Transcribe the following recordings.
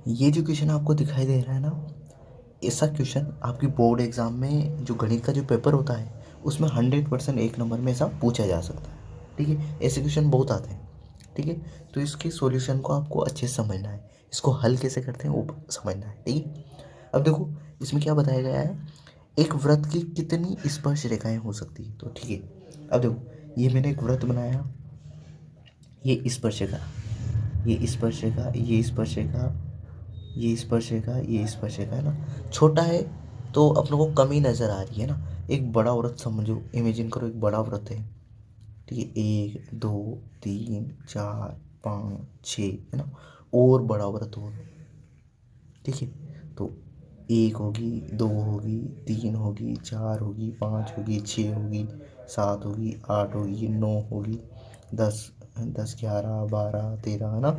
ये जो क्वेश्चन आपको दिखाई दे रहा है ना, ऐसा क्वेश्चन आपकी बोर्ड एग्जाम में जो गणित का जो पेपर होता है उसमें 100% एक नंबर में ऐसा पूछा जा सकता है। ठीक है, ऐसे क्वेश्चन बहुत आते हैं। ठीक है, तो इसके सॉल्यूशन को आपको अच्छे से समझना है, इसको हल कैसे करते हैं वो समझना है। ठीक है, अब देखो इसमें क्या बताया गया है, एक वृत्त की कितनी स्पर्श रेखाएं हो सकती है। तो ठीक है, अब देखो ये मैंने एक वृत्त बनाया, ये स्पर्श रेखा, ये स्पर्श रेखा, ये स्पर्श रेखा, ये स्पर्श रेखा, ये स्पर्श रेखा है ना, छोटा है तो अपने को कम ही नजर आ रही है ना। एक बड़ा वृत्त समझो, इमेजिन करो एक बड़ा वृत्त है। ठीक है, 1 2 3 4 5 6 है ना, और बड़ा वृत्त हो। ठीक है, तो 1 होगी, 2 होगी, 3 होगी, 4 होगी, 5 होगी, 6 होगी, 7 होगी, 8 होगी, 9 होगी, 10, 10 11 12 13 है ना,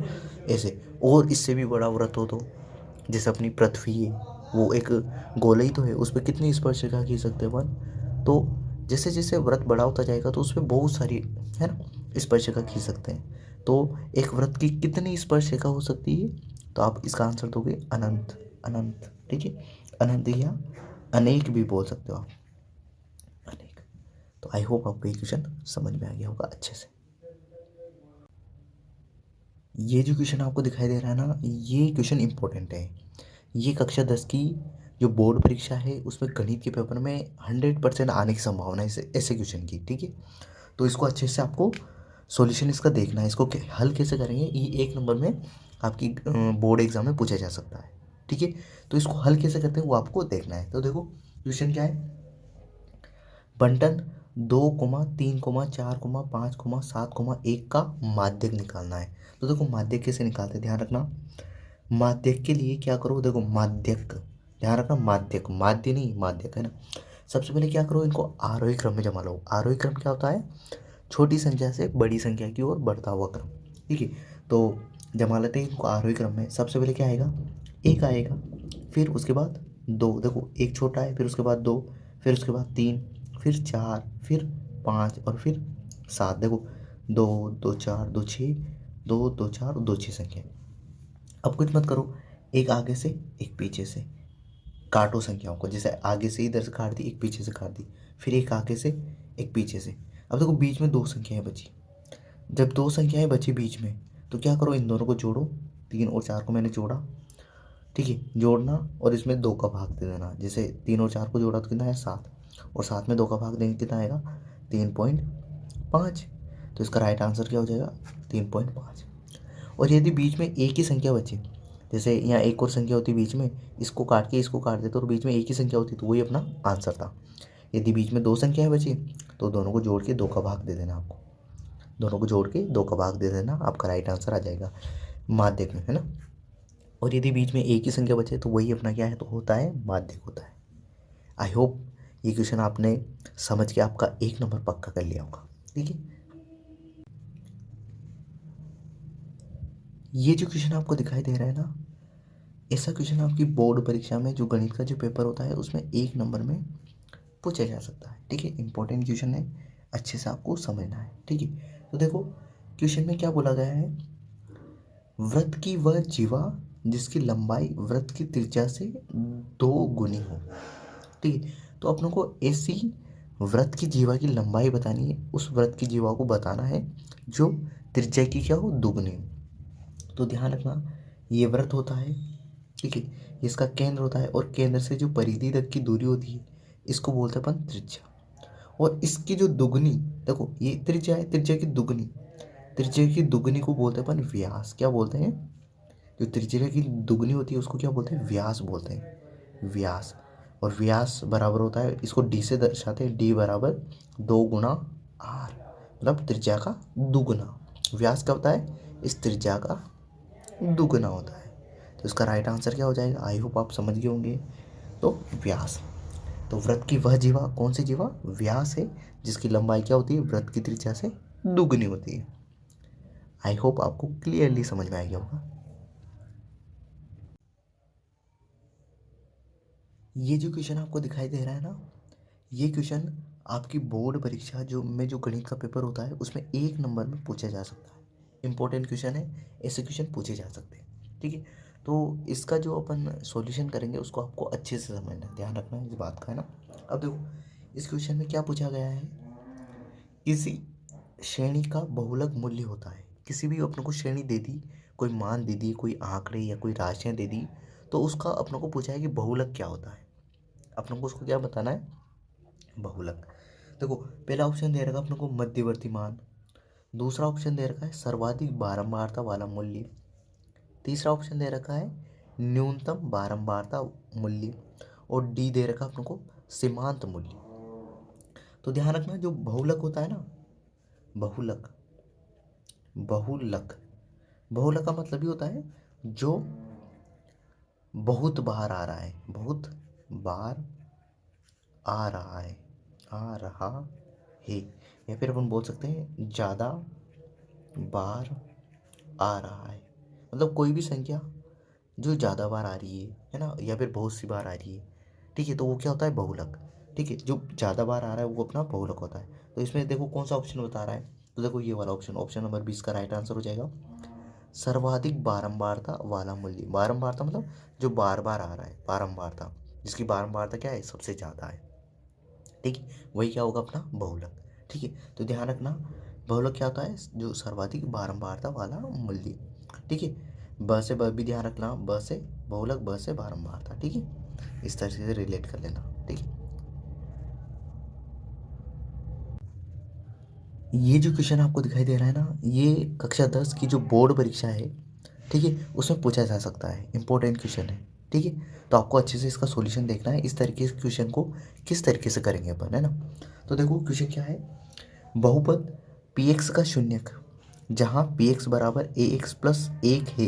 ऐसे। और इससे भी बड़ा व्रत हो तो जैसे अपनी पृथ्वी है, वो एक गोला ही तो है, उस पर कितनी स्पर्शिका खींच सकते हैं अपन। तो जैसे जैसे व्रत बड़ा होता जाएगा तो उसमें बहुत सारी है ना स्पर्शिका खींच सकते हैं। तो एक व्रत की कितनी स्पर्शिका हो सकती है, तो आप इसका आंसर दोगे अनंत। अनंत, ठीक है, अनंत या अनेक भी बोल सकते हो आप, अनेक। तो आई होप आपको ये क्वेश्चन समझ में आ गया होगा अच्छे से। ये जो क्वेश्चन आपको दिखाई दे रहा है ना, ये क्वेश्चन इंपॉर्टेंट है। ये कक्षा 10 की जो बोर्ड परीक्षा है उसमें गणित के पेपर में 100% आने की संभावना है ऐसे क्वेश्चन की। ठीक है, तो इसको अच्छे से आपको सॉल्यूशन इसका देखना है, इसको हल कैसे करेंगे, ये एक नंबर में आपकी बोर्ड एग्जाम में पूछा जा सकता है। ठीक है, तो इसको हल कैसे करते हैं वो आपको देखना है। तो देखो क्वेश्चन क्या है, बंटन 2, 3, 4, 5, 7, 1 का माध्यक निकालना है। तो देखो माध्यक कैसे निकालते हैं, ध्यान रखना। माध्यक के लिए क्या करो, देखो माध्यक, ध्यान रखना, माध्यक, माध्य नहीं माध्यक है ना। सबसे पहले क्या करो, इनको आरोही क्रम में जमा लो। आरोही क्रम क्या होता है, छोटी संख्या से बड़ी संख्या की ओर बढ़ता हुआ क्रम। ठीक है, तो जमा लेते हैं इनको आरोही क्रम में। सबसे पहले क्या आएगा, एक आएगा, फिर उसके बाद दो, देखो एक छोटा है, फिर उसके बाद दो, फिर उसके बाद तीन, फिर चार, फिर पाँच और फिर सात। देखो दो, 2 4 2 6, 2 2 4 2 6 संख्या। अब कुछ मत करो, एक आगे से एक पीछे से काटो संख्याओं को, जैसे आगे से इधर से काट दी, एक पीछे से काट दी, फिर एक आगे से एक पीछे से। अब देखो बीच में दो संख्याएं बची, जब दो संख्याएं बची बीच में तो क्या करो, इन दोनों को जोड़ो। 3 और 4 को मैंने जोड़ा, ठीक है, जोड़ना और इसमें 2 का भाग दे देना। जैसे 3 और 4 को जोड़ा तो कितना है 7, और 7 में 2 का भाग देंगे कितना आएगा 3.5। तो इसका राइट आंसर क्या हो जाएगा 3.5। और यदि बीच में एक ही संख्या बची, जैसे यहाँ एक और संख्या होती बीच में, इसको काट के इसको काट देते और बीच में एक ही संख्या होती तो वही अपना आंसर था। यदि बीच में दो संख्याएं बची तो दोनों को जोड़ के 2 का भाग दे देना आपको, दोनों को जोड़ के 2 का भाग दे देना, आपका राइट आंसर आ जाएगा माध्यक में, है ना। और यदि बीच में एक ही संख्या बचे तो वही अपना क्या है, तो होता है माध्यक होता है। आई होप ये क्वेश्चन आपने समझ के आपका 1 नंबर पक्का कर लिया होगा। ठीक है, ये जो क्वेश्चन आपको दिखाई दे रहा है ना, ऐसा क्वेश्चन आपकी बोर्ड परीक्षा में जो गणित का जो पेपर होता है उसमें 1 नंबर में पूछा जा सकता है। ठीक है, इंपॉर्टेंट क्वेश्चन है, अच्छे से आपको समझना है। ठीक है, तो देखो क्वेश्चन में क्या बोला गया है, वृत्त की वह जीवा जिसकी लंबाई वृत्त की त्रिज्या से 2 गुनी हो। ठीक है, तो अपनों को ऐसी वृत्त की जीवा की लंबाई बतानी है, उस वृत्त की जीवा को बताना है जो त्रिज्या की क्या हो, 2 गुनी हो। तो ध्यान रखना, ये वृत्त होता है, ठीक है, इसका केंद्र होता है, और केंद्र से जो परिधि तक की दूरी होती है इसको बोलते हैं अपन त्रिज्या। और इसकी जो दुगनी, देखो ये त्रिज्या है, त्रिज्या की दुगनी, त्रिज्या की दुगनी को बोलते हैं अपन व्यास। क्या बोलते हैं, जो त्रिज्या की दुगनी होती है उसको क्या बोलते हैं, व्यास बोलते हैं, व्यास। और व्यास बराबर होता है, इसको डी से दर्शाते हैं, डी बराबर 2 गुणा आर, मतलब त्रिज्या का दुगुना। व्यास क्या होता है, इस त्रिज्या का दुगुना होता है। तो इसका राइट आंसर क्या हो जाएगा, आई होप आप समझ गए होंगे। तो व्यास, तो वृत्त की वह जीवा, कौन सी जीवा, व्यास है, जिसकी लंबाई क्या होती है, वृत्त की त्रिज्या से दुगुनी होती है। आई होप आपको क्लियरली समझ में आ गया होगा। ये जो क्वेश्चन आपको दिखाई दे रहा है ना, ये क्वेश्चन आपकी बोर्ड परीक्षा जो गणित का पेपर होता है उसमें 1 नंबर में पूछा जा सकता है। इंपॉर्टेंट क्वेश्चन है, ऐसे क्वेश्चन पूछे जा सकते हैं। ठीक है, तो इसका जो अपन सॉल्यूशन करेंगे उसको आपको अच्छे से समझना है, ध्यान रखना इस बात का, है ना। अब देखो इस क्वेश्चन में क्या पूछा गया है, किसी श्रेणी का बहुलक मूल्य होता है। किसी भी अपने को श्रेणी दे दी, कोई मान दे दी, कोई आंकड़े या कोई राशियां दे दी, तो उसका अपने को पूछा है कि बहुलक क्या होता है। अपने को उसको क्या बताना है, बहुलक। देखो पहला ऑप्शन दे रखा है अपने को मध्यवर्ती मान, दूसरा ऑप्शन दे रखा है सर्वाधिक बारंबारता वाला मूल्य, तीसरा ऑप्शन दे रखा है न्यूनतम बारंबारता मूल्य, और डी दे रखा है अपने को सीमांत मूल्य। तो ध्यान रखना जो बहुलक होता है ना, बहुलक, बहुलक, बहुलक का मतलब ही होता है जो बहुत बार आ रहा है, बहुत बार आ रहा है, आ रहा है, या फिर अपन बोल सकते हैं ज़्यादा बार आ रहा है। मतलब कोई भी संख्या जो ज़्यादा बार आ रही है ना, या फिर बहुत सी बार आ रही है, ठीक है, तो वो क्या होता है, बहुलक। ठीक है, जो ज़्यादा बार आ रहा है वो अपना बहुलक होता है। तो इसमें देखो कौन सा ऑप्शन बता रहा है, तो देखो ये वाला ऑप्शन, ऑप्शन नंबर 20 का राइट आंसर हो जाएगा सर्वाधिक बारंबारता वाला मूल्य। बारंबारता मतलब जो बार बार आ रहा है, बारंबारता, जिसकी बारंबारता क्या है, सबसे ज़्यादा है। ठीक है, वही क्या होगा, अपना बहुलक। ठीक है, तो ध्यान रखना बहुलक क्या होता है, जो सर्वाधिक बारंबारता वाला मूल्य। ठीक है, ब से ब भी ध्यान रखना, ब से बहुलक, ब से बारंबारता। ठीक है, इस तरह से रिलेट कर लेना। ठीक है, ये जो क्वेश्चन आपको दिखाई दे रहा है ना, ये कक्षा 10 की जो बोर्ड परीक्षा है, ठीक है, उसमें पूछा जा सकता है, इंपॉर्टेंट क्वेश्चन है। ठीक है, तो आपको अच्छे से इसका सॉल्यूशन देखना है, इस तरीके से क्वेश्चन को किस तरीके से करेंगे अपन, है ना। तो देखो क्वेश्चन क्या है, बहुपद पी एक्स का शून्यक जहाँ पी एक्स बराबर ए एक्स प्लस एक है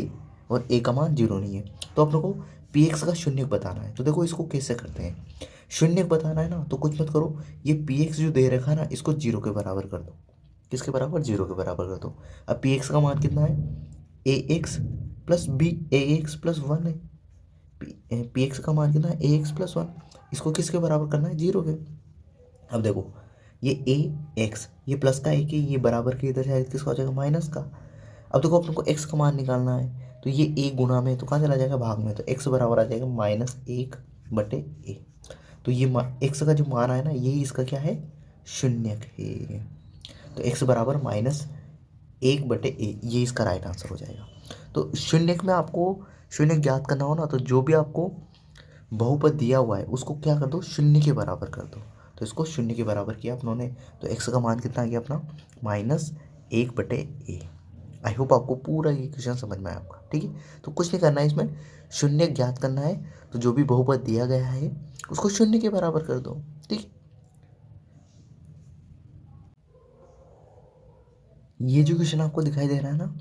और ए का मान जीरो नहीं है, तो अपने को पी एक्स का शून्यक बताना है। तो देखो इसको कैसे करते हैं, शून्यक बताना है ना, तो कुछ मत करो, ये पी एक्स जो दे रखा है ना, इसको जीरो के बराबर कर दो। किसके बराबर, जीरो के बराबर कर दो। अब पी एक्स का मान कितना है, ए एक्स प्लस बी, ए एक्स प्लस वन है। पी एक्स का मान कितना है, ए एक्स प्लस वन, इसको किसके बराबर करना है, जीरो के। अब देखो ये ए एक्स, ये प्लस का एक है, ये बराबर के इधर जाएगा, किसका हो जाएगा, माइनस का। अब देखो अपन को एक्स का मान निकालना है, तो ये ए गुणा में तो कहाँ चला जाएगा, भाग में, तो एक्स बराबर आ जाएगा माइनस एक बटे ए। तो ये एक्स का जो मान आया ना, यही इसका क्या है, शून्यक है। तो एक्स बराबर माइनस एक बटे ए, ये इसका राइट आंसर हो जाएगा। तो शून्यक में आपको शून्यक ज्ञात करना हो ना, तो जो भी आपको बहुपद दिया हुआ है उसको क्या कर दो, शून्य के बराबर कर दो। तो इसको शून्य के बराबर किया अपनों ने, तो एक्स का मान कितना आ गया अपना, माइनस एक बटे ए। आई होप आपको पूरा ये क्वेश्चन समझ में आया आपका। ठीक है, तो कुछ नहीं करना है इसमें, शून्य ज्ञात करना है, तो जो भी बहुपद दिया गया है उसको शून्य के बराबर कर दो। ठीक, ये जो क्वेश्चन आपको दिखाई दे रहा है ना,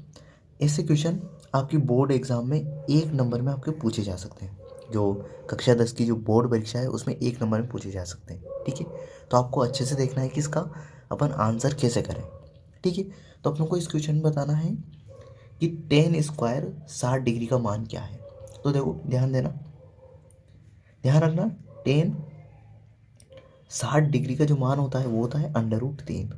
ऐसे क्वेश्चन आपकी बोर्ड एग्जाम में एक नंबर में आपके पूछे जा सकते हैं। जो कक्षा 10 की जो बोर्ड परीक्षा है उसमें एक नंबर में पूछे जा सकते हैं। ठीक है, तो आपको अच्छे से देखना है कि इसका अपन आंसर कैसे करें। ठीक है, तो अपनों को इस क्वेश्चन में बताना है कि टेन स्क्वायर 60 डिग्री का मान क्या है। तो देखो ध्यान देना, ध्यान रखना, टेन 60 डिग्री का जो मान होता है वो होता है अंडर रूट 3।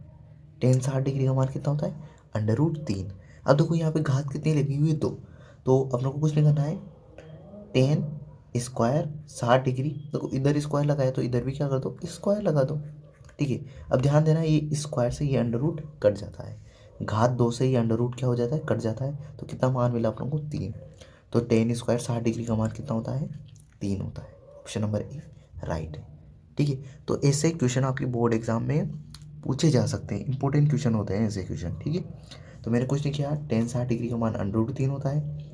टेन 60 डिग्री का मान कितना होता है, अंडर रूट 3। अब देखो यहाँ पे घात कितनी लगी हुई है, 2, तो अपने को कुछ नहीं करना है, टेन स्क्वायर 60 डिग्री, देखो इधर स्क्वायर लगाया तो इधर भी क्या कर दो, स्क्वायर लगा दो। ठीक है, अब ध्यान देना, ये स्क्वायर से ये अंडर रूट कट जाता है, घात 2 से ये अंडर रूट क्या हो जाता है, कट जाता है, तो कितना मान मिला अपनों को, 3। तो टेन स्क्वायर 60 डिग्री का मान कितना होता है, 3 होता है। ऑप्शन नंबर ए राइट है। ठीक है, तो ऐसे क्वेश्चन आपकी बोर्ड एग्जाम में पूछे जा सकते हैं, इंपॉर्टेंट क्वेश्चन होते हैं ऐसे क्वेश्चन। ठीक है, तो मैंने कुछ नहीं किया, टेन 60 डिग्री का मान अंडर रूट 3 होता है,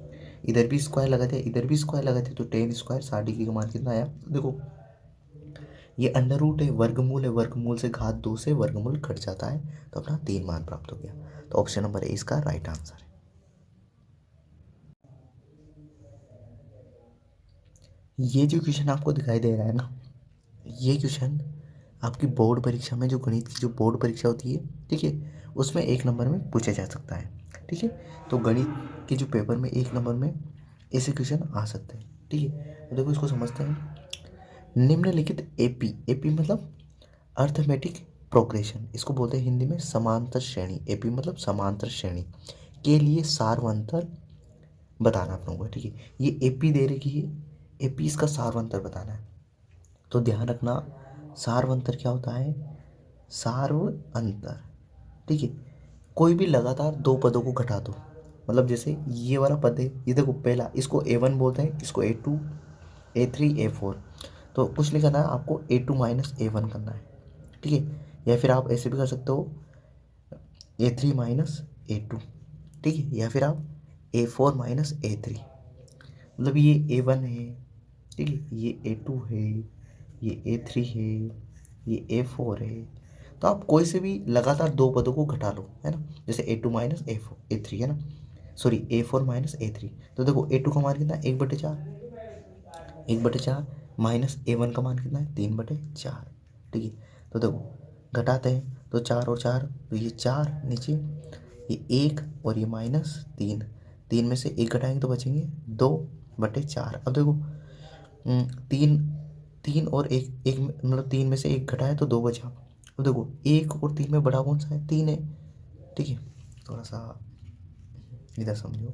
इधर भी स्क्वायर लगा दिया, इधर भी स्क्वायर लगा दिया, तो टेन स्क्वायर 60 डिग्री का मान कितना आया, तो देखो ये अंडर रूट है, वर्गमूल है, वर्गमूल से घात 2 से वर्गमूल कट जाता है, तो अपना 3 मान प्राप्त हो गया। तो ऑप्शन नंबर ए इसका राइट आंसर है। ये जो क्वेश्चन आपको दिखाई दे रहा है ना, ये क्वेश्चन आपकी बोर्ड परीक्षा में, जो गणित की जो बोर्ड परीक्षा होती है, ठीक है, उसमें एक नंबर में पूछा जा सकता है। ठीक है, तो गणित के जो पेपर में एक नंबर में ऐसे क्वेश्चन आ सकते हैं। ठीक है, तो देखो इसको समझते हैं, निम्नलिखित एपी, एपी मतलब अर्थमेटिक प्रोग्रेशन, इसको बोलते हैं हिंदी में समांतर श्रेणी, एपी मतलब समांतर श्रेणी के लिए सार्वंतर बताना आप लोगों को, ठीक है। ये एपी दे रखी है, एपी इसका सार्वंतर बताना है। तो ध्यान रखना, सार्वंतर क्या होता है, सार्व अंतर, ठीक है। कोई भी लगातार दो पदों को घटा दो, मतलब जैसे ये वाला पद है, ये देखो पहला, इसको A1 बोलते हैं, इसको A2, A3, A4। तो कुछ नहीं करना है आपको, A2 माइनस A1 करना है, ठीक है। या फिर आप ऐसे भी कर सकते हो, A3 माइनस A2, ठीक है। या फिर आप A4 माइनस A3, मतलब ये A1 है, ठीक है, ये A2 है, ये A3 है, ये A4 है। तो आप कोई से भी लगातार दो पदों को घटा लो, है ना। जैसे A2 माइनस A3 है ना, सॉरी A4 माइनस A3। तो देखो A2 का मान कितना है, 1/4, 1/4 माइनस A1 का मान कितना है, 3/4, ठीक है। तो देखो घटाते हैं तो 4 और 4, तो ये 4 नीचे, ये 1 और ये -3, 3 में से 1 घटाएंगे तो बचेंगे 2/4। अब देखो 3, 3 और 1, 1 मतलब 3 में से 1 घटाए तो 2 बचा। अब देखो 1 और 3 में बड़ा कौन सा है, 3 है, ठीक है। थोड़ा सा इधर समझो,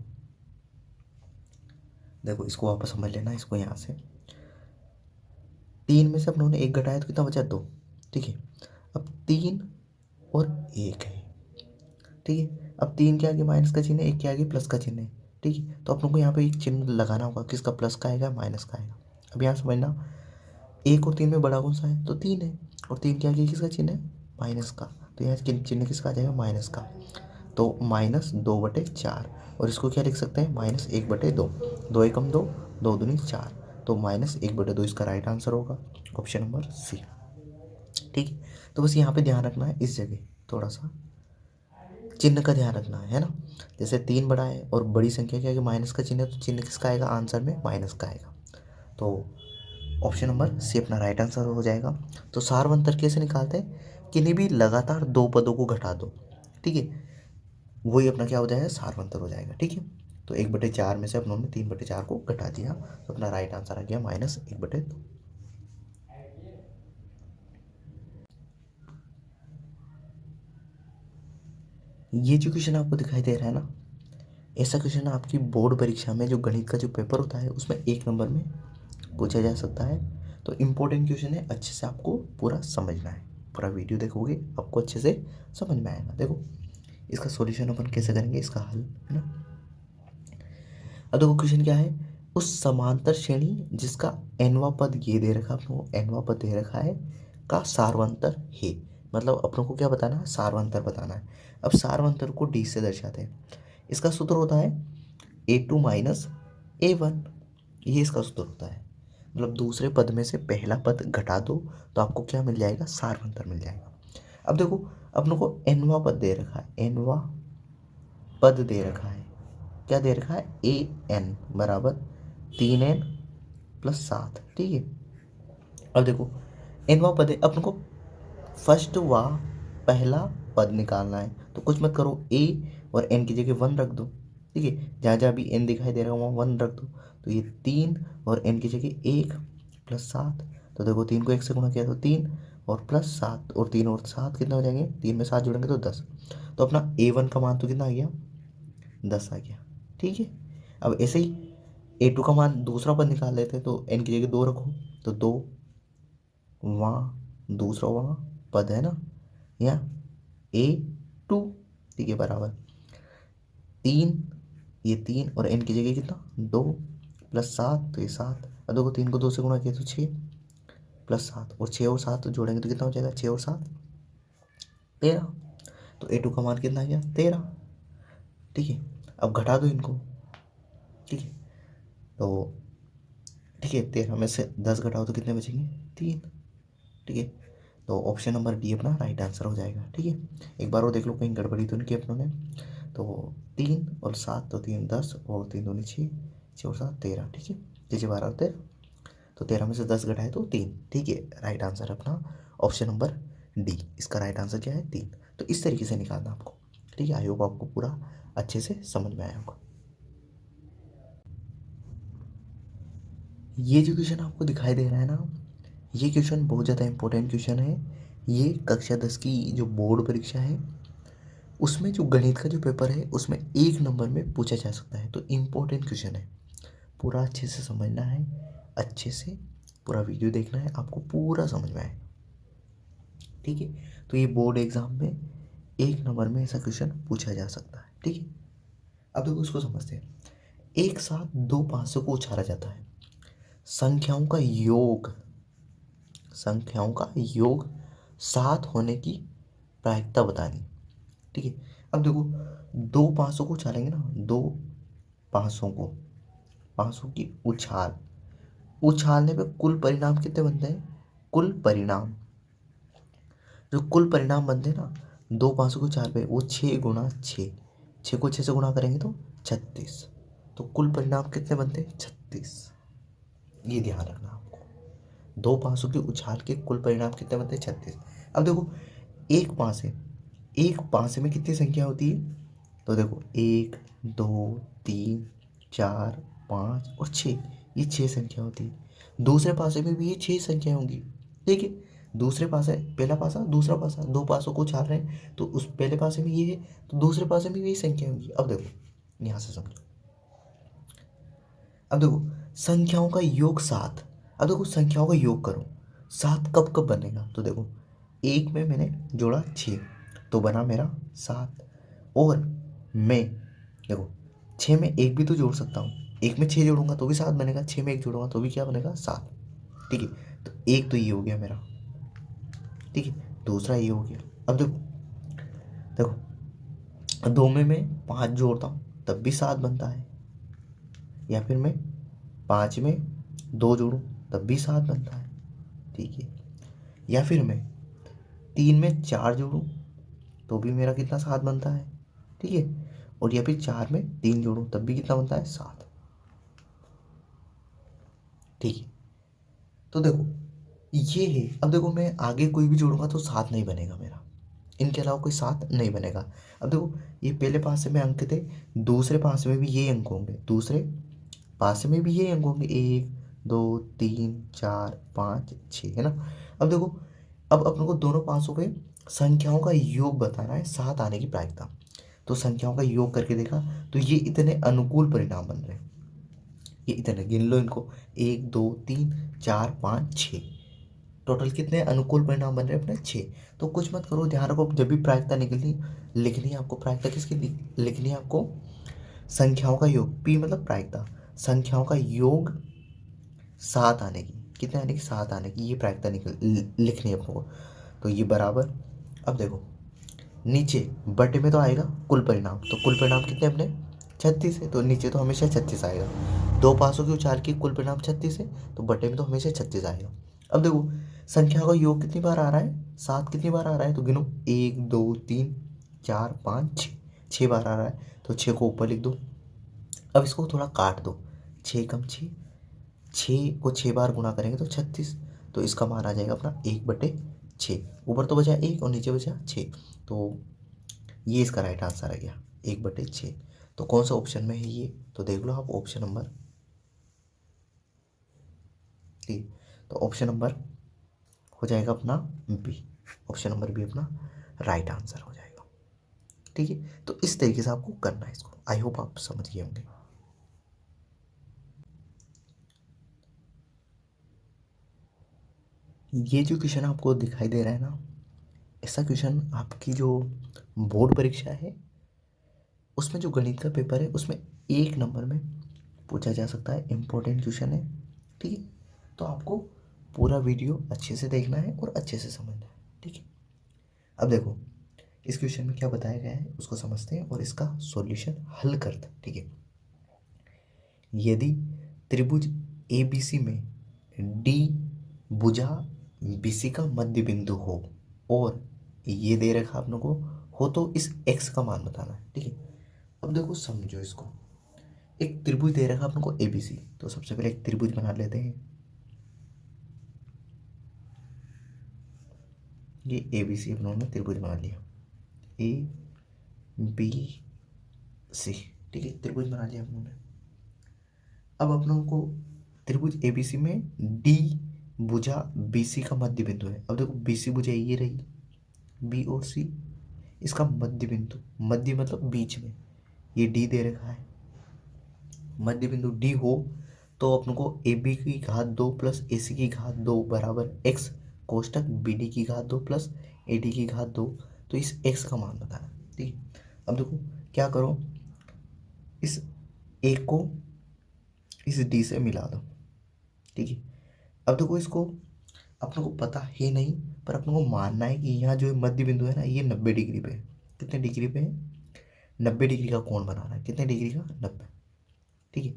देखो इसको वापस समझ लेना, इसको यहाँ से 3 में से अपनों ने 1 घटाया तो कितना बचा, 2, ठीक है। अब 3 और 1 है, ठीक है। अब 3 के आगे माइनस का चिन्ह है, 1 के आगे प्लस का चिन्ह है, ठीक है। तो अपनों को यहाँ पे एक चिन्ह लगाना होगा, किसका, प्लस का आएगा, माइनस का आएगा। अब यहाँ समझना, 1 और 3 में बड़ा कौन सा है, तो 3 है, और 3 के आगे किसका चिन्ह है, माइनस का। तो यहाँ चिन्ह किसका आ जाएगा, माइनस का। तो -2/4, और इसको क्या लिख सकते हैं, -1/2, 2 एकम 2, 2 दूनी 4, तो -1/2 इसका राइट आंसर होगा, ऑप्शन नंबर सी, ठीक है। तो बस यहाँ पे ध्यान रखना है, इस जगह थोड़ा सा चिन्ह का ध्यान रखना है ना। जैसे 3 बड़ा है और बड़ी संख्या के आगे माइनस का चिन्ह है, तो चिन्ह किसका आएगा, आंसर में माइनस का आएगा। तो ऑप्शन नंबर सी अपना राइट आंसर हो जाएगा। तो सार्वंतर कैसे निकालते हैं, किन्हीं भी लगातार दो पदों को घटा दो, ठीक है, वही अपना क्या हो जाएगा, सार्वंतर हो जाएगा, ठीक है। तो 1/4 में से अपनों ने 3/4 को घटा दिया, तो अपना राइट आंसर आ गया -1/2। ये जो क्वेश्चन आपको दिखाई दे रहा है ना, ऐसा क्वेश्चन आपकी बोर्ड परीक्षा में जो गणित का जो पेपर होता है उसमें 1 नंबर में पूछा जा सकता है। तो इम्पोर्टेंट क्वेश्चन है, अच्छे से आपको पूरा समझना है, पूरा वीडियो देखोगे आपको अच्छे से समझ में आएगा। देखो इसका सॉल्यूशन अपन कैसे करेंगे, इसका हल, है ना। अब देखो क्वेश्चन क्या है, उस समांतर श्रेणी जिसका nवां पद ये दे रखा, आपको nवां पद दे रखा है, का सार्वंतर है। मतलब अपनों को क्या बताना है, सार्वंतर बताना है। अब सार्वंतर को d से दर्शाते हैं, इसका सूत्र होता है A2 माइनस A1, ये इसका सूत्र होता है। मतलब दूसरे पद में से पहला पद घटा दो तो आपको क्या मिल जाएगा, सार्वंतर मिल जाएगा। अब देखो अपनों को nवां पद दे रखा है, nवां पद दे रखा है, क्या दे रखा है, an बराबर 3n+7, ठीक है। अब देखो nवां पद है, अपन को फर्स्ट व पहला पद निकालना है, तो कुछ मत करो, a और n की जगह 1 रख दो, ठीक है। जहाँ जहाँ भी n दिखाई दे रहा है वहाँ 1 रख दो। तो ये 3 और n की जगह 1+7, तो देखो 3 को 1 से गुणा किया तो 3 और +7, और 3 और 7 कितना हो जाएंगे, 3 में 7 जोड़ेंगे तो 10। तो अपना A1 का मान तो कितना आ गया, 10 आ गया, ठीक है। अब ऐसे ही A2 का मान दूसरा पद निकाल लेते हैं, तो n की जगह 2 रखो, तो 2 वहाँ, दूसरा वहाँ पद है ना, या A2, ठीक है, बराबर 3, ये 3 और n की जगह कितना, 2+7, तो ये 7। अब देखो 3 को 2 से गुणा किया तो 6+7, और 6 और 7 जोड़ेंगे तो कितना हो जाएगा, 6 और 7 13। तो A2 का मान कितना आ गया, 13, ठीक है। अब घटा दो इनको, ठीक है। तो ठीक है, 13 में से 10 घटाओ तो कितने बचेंगे, 3, ठीक है। तो ऑप्शन नंबर डी अपना राइट आंसर हो जाएगा, ठीक है। एक बार वो देख लो कहीं गड़बड़ी तो नहीं की अपनों ने। तो 3 और 7, तो 3 10 और 3 दूनी 6, 6 और 7 13, ठीक है। 6 12 और 13, तो 13 में से 10 घटाए तो 3, ठीक है। राइट आंसर अपना ऑप्शन नंबर डी, इसका राइट आंसर क्या है, 3। तो इस तरीके से निकालना आपको, ठीक है। आई होप आपको पूरा अच्छे से समझ में आया होगा। ये जो क्वेश्चन आपको दिखाई दे रहा है ना, ये क्वेश्चन बहुत ज़्यादा इंपॉर्टेंट क्वेश्चन है। ये कक्षा 10 की जो बोर्ड परीक्षा है उसमें जो गणित का जो पेपर है उसमें 1 नंबर में पूछा जा सकता है। तो इम्पोर्टेंट क्वेश्चन है, पूरा अच्छे से समझना है, अच्छे से पूरा वीडियो देखना है, आपको पूरा समझ में आए, ठीक है। तो ये बोर्ड एग्जाम में 1 नंबर में ऐसा क्वेश्चन पूछा जा सकता है, ठीक है। अब देखो इसको समझते हैं। एक साथ दो पांचों को उछाला जाता है, संख्याओं का योग, संख्याओं का योग 7 होने की प्रायिकता बतानी, ठीक है। अब देखो दो पांचों को उछालेंगे ना, दो पांचों को, पांचों की उछाल, उछालने पे कुल परिणाम कितने बनते हैं, कुल परिणाम, जो कुल परिणाम बनते हैं ना दो पांचों को उछाल पे, वो 6 × 6, 6 को 6 से गुणा करेंगे तो 36, तो कुल परिणाम कितने बनते हैं 36, ये ध्यान रखना आपको। दो पांचों की उछाल के कुल परिणाम कितने बनते हैं 36। अब देखो एक पांच है, एक पांच में कितनी संख्या होती है, तो देखो 1 2 3 4 5 और 6, ये 6 संख्या होती है। दूसरे पासे में भी ये 6 संख्या होंगी, ठीक है। दूसरे पासे, पहला पासा दूसरा पासा, दो पासों को उछाल रहे हैं तो उस पहले पासे में ये है तो दूसरे पासे में भी यही संख्या होंगी। अब देखो यहाँ से समझो, अब देखो संख्याओं का योग 7, अब देखो संख्याओं का योग करो, 7 कब कब बनेगा, तो देखो एक में मैंने जोड़ा 6 तो बना मेरा 7, और मैं देखो 6 में एक भी तो जोड़ सकता हूँ, एक में 6 जोड़ूंगा तो भी 7 बनेगा, 6 में एक जोड़ूंगा तो भी क्या बनेगा 7, ठीक है। तो एक तो ये हो गया मेरा, ठीक है, दूसरा ये हो गया। अब देखो देखो दो में मैं 5 जोड़ता हूँ तब भी 7 बनता है, या फिर मैं 5 में 2 जोड़ूँ तब भी 7 बनता है, ठीक है। या फिर मैं 3 में 4 जोड़ूँ तो भी मेरा कितना 7 बनता है, ठीक है। और या फिर 4 में 3 जोड़ूँ तब भी कितना बनता है 7, ठीक है। तो देखो ये है, अब देखो मैं आगे कोई भी जोड़ूंगा तो 7 नहीं बनेगा मेरा, इनके अलावा कोई 7 नहीं बनेगा। अब देखो ये पहले पासे में अंक थे, दूसरे पासे में भी ये अंक होंगे, दूसरे पासे में भी ये अंक होंगे, 1 2 3 4 5 6, है ना। अब देखो अब अपने को दोनों पासों पे संख्याओं का योग बताना है, 7 आने की प्रायिकता। तो संख्याओं का योग करके देखा तो ये इतने अनुकूल परिणाम बन रहे हैं, ये इतने गिन लो इनको, 1 2 3 4 5 6, टोटल कितने अनुकूल परिणाम बन रहे हैं अपने 6। तो कुछ मत करो, ध्यान रखो जब भी प्रायिकता निकलनी लिखनी है आपको, प्रायिकता किसकी लिखनी है आपको, संख्याओं का योग, पी मतलब प्रायिकता, संख्याओं का योग 7 आने की, कितने आने की 7 आने की, ये प्रायिकता लिखनी है आपको। तो ये बराबर, अब देखो नीचे बटे में तो आएगा कुल परिणाम, तो कुल परिणाम कितने अपने 36 है, तो नीचे तो हमेशा 36 आएगा। दो पासों की उछाल की कुल परिणाम 36 है तो बटे में तो हमेशा 36 आएगा। अब देखो संख्या का योग कितनी बार आ रहा है, 7 कितनी बार आ रहा है, तो गिनो 1 2 3 4 5 6, 6 बार आ रहा है तो 6 को ऊपर लिख दो। अब इसको थोड़ा काट दो, 6 कम 6, 6 को 6 बार गुणा करेंगे तो 36, तो इसका मान आ जाएगा अपना 1/6, ऊपर तो बचा 1 और नीचे बचा 6, तो ये इसका राइट आंसर आ गया 1/6। तो कौन सा ऑप्शन में है ये, तो देख लो आप ऑप्शन नंबर डी, तो ऑप्शन नंबर हो जाएगा अपना बी, ऑप्शन नंबर बी अपना राइट आंसर हो जाएगा, ठीक है। तो इस तरीके से आपको करना है इसको, आई होप आप समझ गए होंगे। ये जो क्वेश्चन आपको दिखाई दे रहा है ना, ऐसा क्वेश्चन आपकी जो बोर्ड परीक्षा है उसमें जो गणित का पेपर है उसमें 1 नंबर में पूछा जा सकता है, इम्पोर्टेंट क्वेश्चन है, ठीक है। तो आपको पूरा वीडियो अच्छे से देखना है और अच्छे से समझना है, ठीक है। अब देखो इस क्वेश्चन में क्या बताया गया है उसको समझते हैं और इसका सॉल्यूशन हल करते हैं, ठीक है। यदि त्रिभुज ABC में D भुजा BC का मध्य बिंदु हो और ये दे रखा आप लोगों को हो तो इस x का मान बताना है, ठीक है। अब देखो समझो इसको, एक त्रिभुज दे रखा आप लोगों को ABC, तो सबसे पहले एक त्रिभुज बना लेते हैं, ये ABC अपनों ने त्रिभुज बना लिया, ABC, ठीक है, त्रिभुज बना लिया अपनों ने। अब अपनों को त्रिभुज ABC में D भुजा BC का मध्य बिंदु है। अब देखो BC भुजा ये रही, B और C, इसका मध्य बिंदु, मध्य मतलब बीच में, ये डी दे रखा है, मध्य बिंदु डी हो तो अपन को ए बी की घात 2 प्लस ए सी की घात 2 बराबर एक्स कोष्टक बी डी की घात 2 प्लस ए डी की घात 2, तो इस एक्स का मान बताना। ठीक है, अब देखो क्या करो, इस ए को इस डी से मिला दो। ठीक है, अब देखो इसको अपने को पता है नहीं, पर अपने को मानना है कि यहाँ जो मध्य बिंदु है ना, ये 90 डिग्री पे है। कितने डिग्री पे है? 90 डिग्री का कोण बना रहा है। कितने डिग्री का? 90। ठीक है,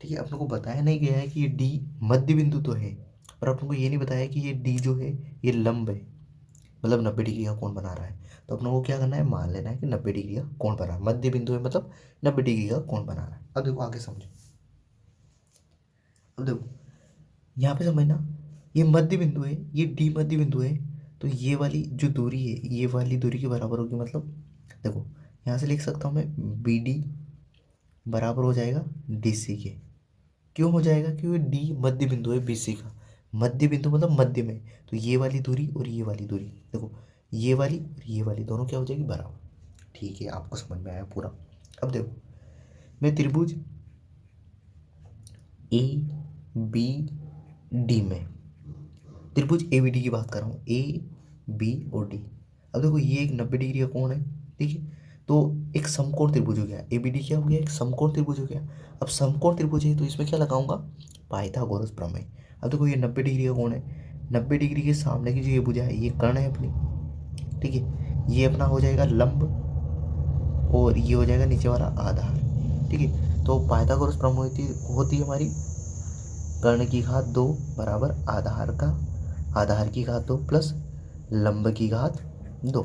ठीक है, अपने को बताया नहीं गया है कि ये डी मध्य बिंदु तो है, पर अपने को ये नहीं बताया कि ये डी जो है ये लंब है, मतलब 90 डिग्री का कोण बना रहा है। तो अपने को क्या करना है, मान लेना है कि 90 डिग्री का कोण बना रहा है, मध्य बिंदु है मतलब 90 डिग्री का कोण बना रहा है। अब देखो आगे समझो, अब देखो यहाँ पे समझना, ये मध्य बिंदु है, ये डी मध्य बिंदु है, तो ये वाली जो दूरी है ये वाली दूरी के बराबर होगी। मतलब देखो यहाँ से लिख सकता हूँ मैं बी डी बराबर हो जाएगा डी सी के। क्यों हो जाएगा? क्योंकि डी मध्य बिंदु है बी सी का, मध्य बिंदु मतलब मध्य में, तो ये वाली दूरी और ये वाली दूरी, देखो ये वाली और ये वाली दोनों क्या हो जाएगी? बराबर। ठीक है, आपको समझ में आया पूरा। अब देखो मैं त्रिभुज ए बी डी में, त्रिभुज ए बी डी की बात कर रहा हूँ, ए बी और डी। अब देखो ये एक 90 डिग्री का कोण है। ठीक है, तो एक समकोण त्रिभुज हो गया, ए बी डी क्या हो गया? एक समकोण त्रिभुज हो गया। अब समकोण त्रिभुज है तो इसमें क्या लगाऊंगा? पाइथागोरस प्रमेय। अब देखो ये 90 डिग्री का कोण है, 90 डिग्री के सामने की जो ये भुजा है ये कर्ण है अपनी। ठीक है, ये अपना हो जाएगा लंब और ये हो जाएगा नीचे वाला आधार। ठीक है, तो पाइथागोरस प्रमेय होती है हमारी कर्ण की घात 2 बराबर आधार की घात 2 प्लस लंब की घात 2।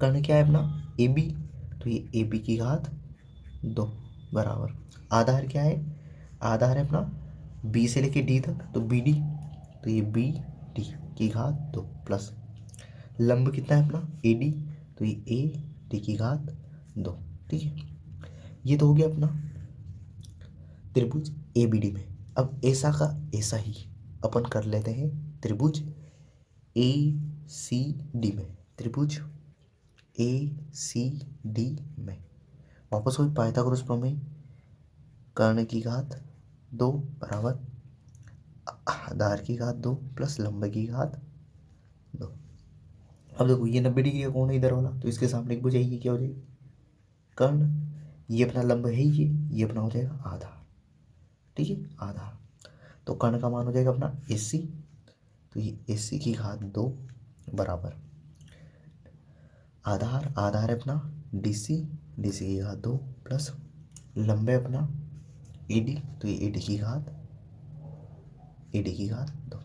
कर्ण क्या है अपना? ए बी, तो ये ए बी की घात 2 बराबर आधार क्या है? आधार है अपना बी से लेके डी तक, तो बी डी, तो ये बी डी की घात 2 प्लस लंब कितना है अपना? ए डी, तो ये ए डी की घात 2। ठीक है, ये तो हो गया अपना त्रिभुज ए बी डी में। अब ऐसा का ऐसा ही अपन कर लेते हैं त्रिभुज ए सी डी में, त्रिभुज ए सी डी में वापस वही पाइथागोरस प्रमेय, कर्ण की घात 2 बराबर आधार की घात 2 प्लस लंब की घात 2। अब देखो ये 90 डिग्री का कोण है इधर वाला, तो इसके सामने एक भुजा ये क्या हो जाएगी? कर्ण। ये अपना लंब है, ये अपना हो जाएगा आधार। ठीक है, आधार, तो कर्ण का मान हो जाएगा अपना ए सी, तो ये ए सी की घात 2 बराबर आधार है अपना डी सी की घात 2 प्लस लंबे अपना ए डी, तो ये ए डी की घात 2।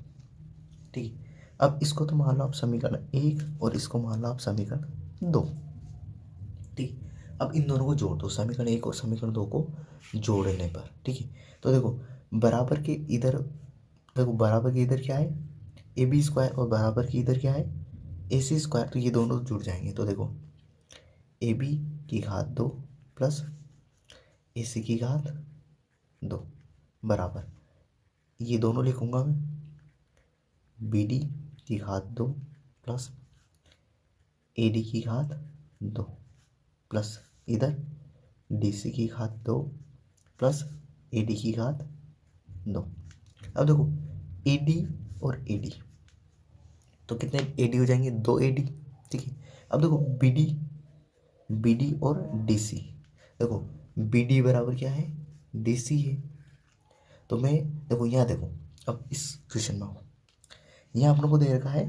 ठीक है, अब इसको तो मान लो आप समीकरण 1 और इसको मान लो आप समीकरण 2। ठीक, अब इन दोनों को जोड़ दो, समीकरण 1 और समीकरण 2 को जोड़ने पर। ठीक है, तो देखो बराबर के इधर, देखो बराबर के इधर क्या है? ए बी स्क्वायर, और बराबर के इधर क्या है? ए सी स्क्वायर, तो ये दोनों जुड़ जाएंगे। तो देखो ए बी की घात 2 प्लस ए सी की घात 2 बराबर, ये दोनों लिखूंगा मैं बी डी की घात 2 प्लस ए डी की घात 2 प्लस इधर डी सी की घात 2 प्लस ए डी की घात 2। अब देखो ए डी और ए डी, तो कितने ए डी हो जाएंगे? 2 ए डी। ठीक है, अब देखो बी डी और डी सी, देखो बी डी बराबर क्या है? डी सी है। तो मैं देखो यहाँ देखो, अब इस क्वेश्चन में हो, यहाँ आप लोग को दे रखा है,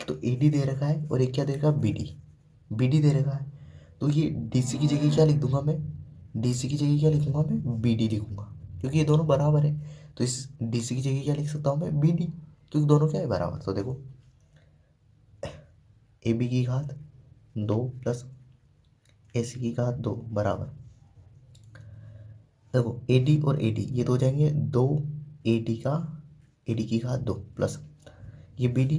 तो ए डी दे रखा है और एक क्या दे रखा है? बी डी दे रखा है। तो ये डी सी की जगह क्या लिख दूंगा मैं? डी सी की जगह क्या लिखूंगा मैं? बी डी लिखूंगा, क्योंकि ये दोनों बराबर है। तो इस डी सी की जगह क्या लिख सकता हूँ मैं? बी डी, क्योंकि दोनों क्या है? बराबर। तो देखो ए बी की घात 2 प्लस ए सी की घात 2 बराबर, देखो ए डी और ए डी ये तो हो जाएंगे 2 ए डी की घात 2 प्लस ये बी डी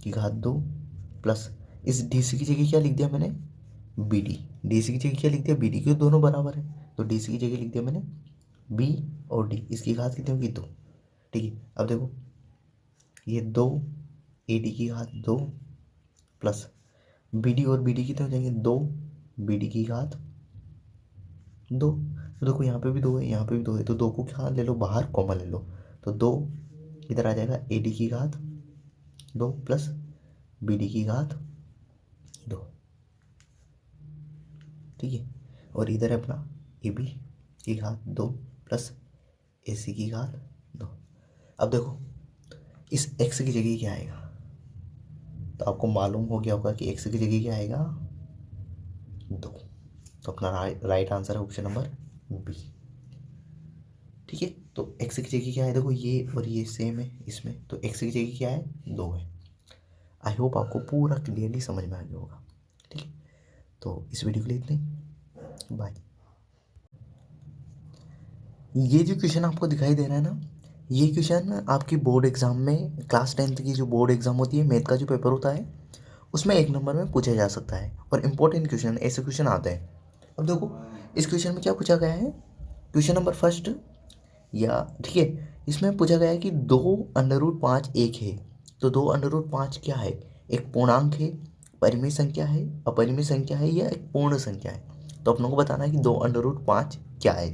की घात 2 प्लस इस डी सी की जगह क्या लिख दिया मैंने? बी डी सी की जगह क्या लिख दिया? बी डी, क्योंकि दोनों बराबर है। तो डी सी की जगह लिख दिया मैंने बी और डी, इसकी घात कितनी होगी? 2। ठीक है, अब देखो ये 2 ए डी की घात 2 प्लस बी डी, और बी डी कितने हो जाएंगे 2, बी डी की घात 2। तो देखो यहाँ पे भी 2 है, यहाँ पे भी 2 है, तो 2 को क्या ले लो बाहर, कॉमन ले लो, तो 2 इधर आ जाएगा, ए डी की घात 2 प्लस बी डी की घात 2, ठीक है। और इधर है अपना ए बी की घात 2 प्लस ए सी की घात 2। अब देखो इस x की जगह क्या आएगा, तो आपको मालूम हो गया होगा कि x की जगह क्या आएगा 2। तो अपना राइट आंसर है ऑप्शन नंबर बी, ठीक है। तो x की जगह क्या है, देखो ये और ये सेम है इसमें, तो x की जगह क्या है 2 है। आई होप आपको पूरा क्लियरली समझ में आ गया होगा, ठीक है। तो इस वीडियो के लिए इतने, बाय। ये जो क्वेश्चन आपको दिखाई दे रहा है ना, ये क्वेश्चन आपकी बोर्ड एग्जाम में, क्लास 10th की जो बोर्ड एग्जाम होती है, मैथ का जो पेपर होता है, उसमें 1 नंबर में पूछा जा सकता है, और इम्पोर्टेंट क्वेश्चन ऐसे क्वेश्चन आते हैं। अब देखो इस क्वेश्चन में क्या पूछा गया है, क्वेश्चन नंबर फर्स्ट, या ठीक है, इसमें पूछा गया है कि 2√5 एक है, तो 2√5 क्या है, एक पूर्णांक है, परिमेय संख्या है, अपरिमेय संख्या है, या एक पूर्ण संख्या है। तो अपनों को बताना है कि 2√5 क्या है।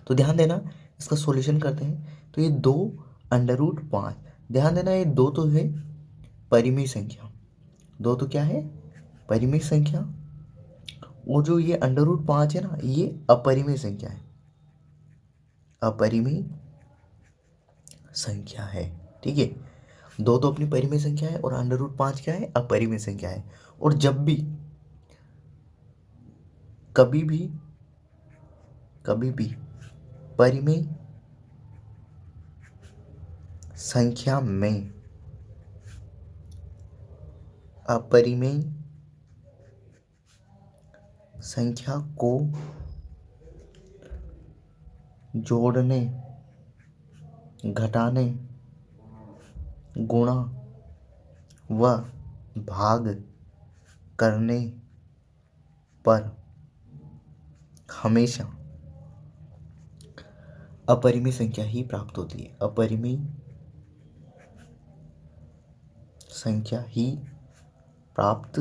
तो ध्यान देना, इसका सॉल्यूशन करते हैं। तो ये 2√5, ध्यान देना ये 2 तो है परिमेय संख्या, 2 तो क्या है परिमेय संख्या, और जो ये √5 है ना, ये अपरिमेय संख्या है, अपरिमेय संख्या है, ठीक है। 2 तो अपनी परिमेय संख्या है, और √5 क्या है, अपरिमेय संख्या है। और जब भी कभी भी परिमेय संख्या में अपरिमेय संख्या को जोड़ने, घटाने, गुणा व भाग करने पर हमेशा अपरिमेय संख्या ही प्राप्त होती है, अपरिमेय संख्या ही प्राप्त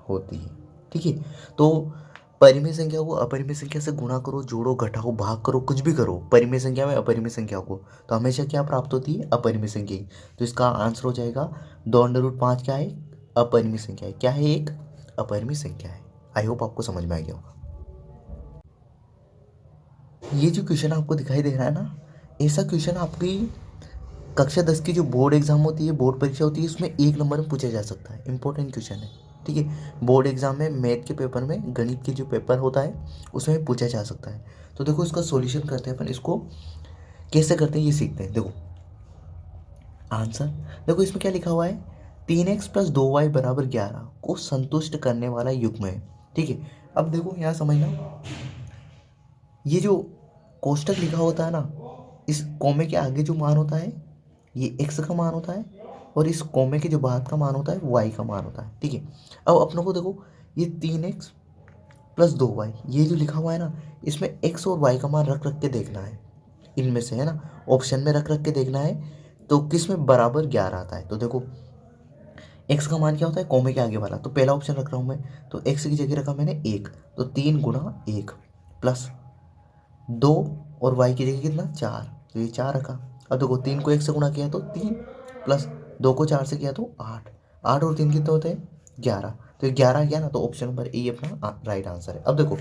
होती है, ठीक है। तो परिमेय संख्या को अपरिमेय संख्या से गुणा करो, जोड़ो, घटाओ, भाग करो, कुछ भी करो परिमेय संख्या में अपरिमेय संख्या को, तो हमेशा क्या प्राप्त होती है, अपरिमेय संख्या ही। तो इसका आंसर हो जाएगा 2√5 क्या है, अपरिमेय संख्या है, क्या है, एक अपरिमेय संख्या है। आई होप आपको समझ में आ गया होगा। ये जो क्वेश्चन आपको दिखाई दे रहा है ना, ऐसा क्वेश्चन आपकी कक्षा 10 की जो बोर्ड एग्जाम होती है, बोर्ड परीक्षा होती है, उसमें 1 नंबर में पूछा जा सकता है, इंपॉर्टेंट क्वेश्चन है, ठीक है। बोर्ड एग्जाम में मैथ के पेपर में, गणित के जो पेपर होता है उसमें पूछा जा सकता है। तो देखो इसका सॉल्यूशन करते हैं अपन, इसको कैसे करते हैं ये सीखते हैं। देखो आंसर, देखो इसमें क्या लिखा हुआ है, 3x + 2y = 11 को संतुष्ट करने वाला युग्म है, ठीक है। अब देखो यहाँ समझना, ये जो कोष्टक लिखा होता है ना, इस कॉमे के आगे जो मान होता है ये x का मान होता है, और इस कॉमे के जो बाद का मान होता है y का मान होता है, ठीक है। अब अपनों को देखो ये 3x + 2y, ये जो लिखा हुआ है ना, इसमें x और y का मान रख रख के देखना है, इनमें से है ना, ऑप्शन में रख रख के देखना है, तो किस में बराबर 11 आता है। तो देखो x का मान क्या होता है, कॉमे के आगे वाला, तो पहला ऑप्शन रख रहा हूँ मैं, तो x की जगह रखा मैंने 1, तो 3 × 1 प्लस 2, और y की जगह कितना 4, तो ये 4 रखा। अब देखो 3 को 1 से गुणा किया तो 3, प्लस 2 को 4 से किया तो 8, 8 और 3 कितने होते हैं 11, तो 11 गया ना, तो ऑप्शन नंबर ए अपना राइट आंसर है। अब देखो